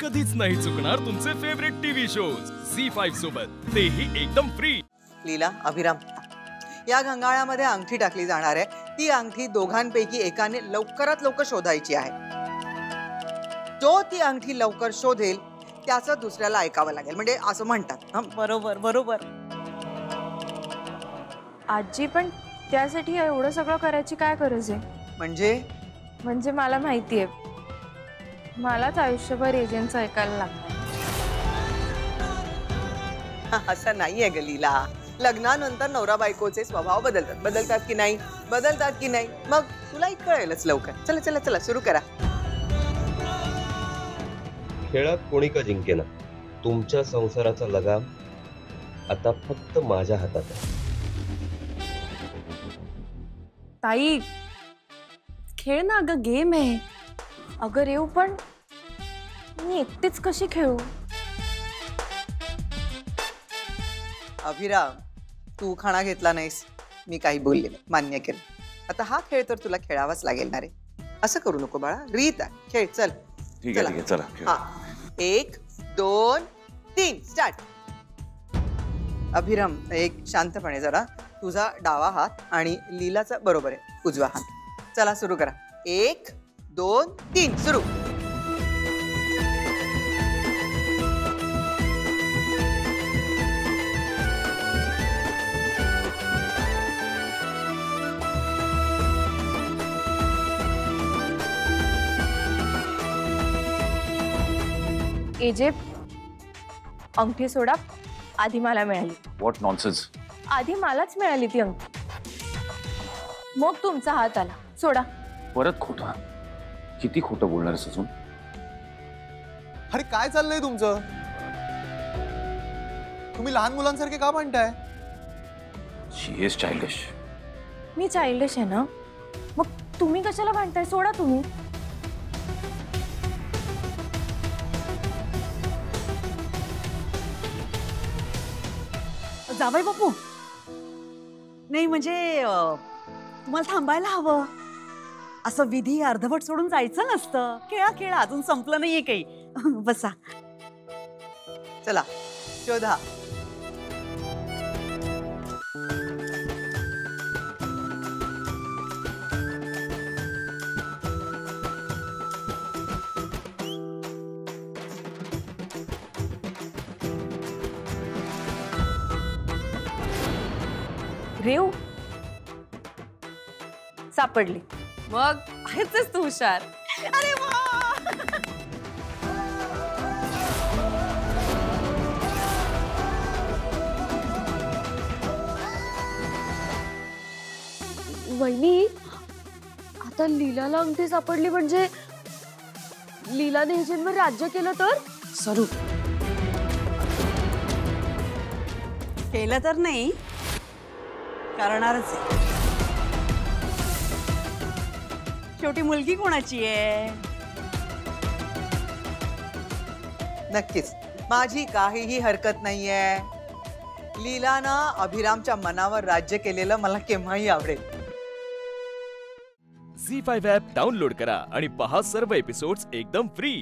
कधीच नाही चुकणार तुमचे फेवरेट टीव्ही शोज झी5 सोबत, तेही एकदम फ्री। लीला, अभिराम, या घंगाळ्यामध्ये अंगठी टाकली जाणार आहे। ती अंगठी दोघांपैकी एकाने लवकरात लवकर शोधायची आहे। जो ती अंगठी लवकर शोधेल त्याचं दुसऱ्याला ऐकावं लागेल, म्हणजे असं म्हणतात। बरोबर बरोबर। आजी, पण त्यासाठी एवढं सगळं करायची काय गरज आहे? म्हणजे मला माहिती आहे, मलाच आयुष्यभर एजंटचं ऐकायला लागतं। असं नाहीये ग लीला, लग्नानंतर नवरा बायकोचे स्वभाव बदलतात की नाही, मग तुलाही कळेलच लवकर। चला चला चला, सुरू करा। खेळात कोणी का जिंकेना, तुमच्या संसाराचा लगाम आता फक्त माझ्या हातात आहे। ताई, खेळ ना अगं, गेम आहे। अगं रेव, पण मी एकटीच कशी खेळू? अभिराम, तू खाणा घेतला नाहीस, मी काही बोलले नाही, मान्य केलं। आता हा खेळ तर तुला खेळावाच लागेल ना रे। असं करू नको बाळा, रीत आहे, खेळ। चल ठीक आहे चला खेळ। 1 2 3 स्टार्ट। अभिराम, एक शांतपणे जरा, तुझा डावा हात आणि लीलाचा बरोबर आहे उजवा हात। चला सुरू करा। 1 2 3 सुरू। एजे, अंगठी सोडा, आधी मला मिळाली। What nonsense. आधी मलाच मिळाली ती अंगठी, मग तुमचा हात आला। सोडा। परत खोटा, किती खोटं बोलणार अजून? अरे काय चाललंय तुमचं? तुम्ही लहान मुलांसारखे का म्हणताय? शी इज चाइल्डिश। मी चाइल्डिश आहे ना, मग तुम्ही कशाला भांडताय? सोडा तुम्ही। जावई बापू, नाही म्हणजे तुम्हाला थांबायला हवं। असं विधी अर्धवट सोडून जायचं नसतं। खेळा खेळा, अजून संपलं नाहीये काही। बसा। चला शोधा। रेव, सापडली। मग आहेच तू हुशार। अरे वा, वहिनी, आता लीलाला अंगठी सापडली म्हणजे लीलाने एजंटवर राज्य केलं तर? सरू, केलं तर नाही, करणारच आहे। शेवटी मुलगी कोणाची आहे? नक्कीच, माझी काहीही हरकत नाहीये। लीलानं अभिरामच्या मनावर राज्य केलेलं मला केव्हाही आवडेल। झी5 ॲप डाउनलोड करा आणि पहा सर्व एपिसोड्स एकदम फ्री।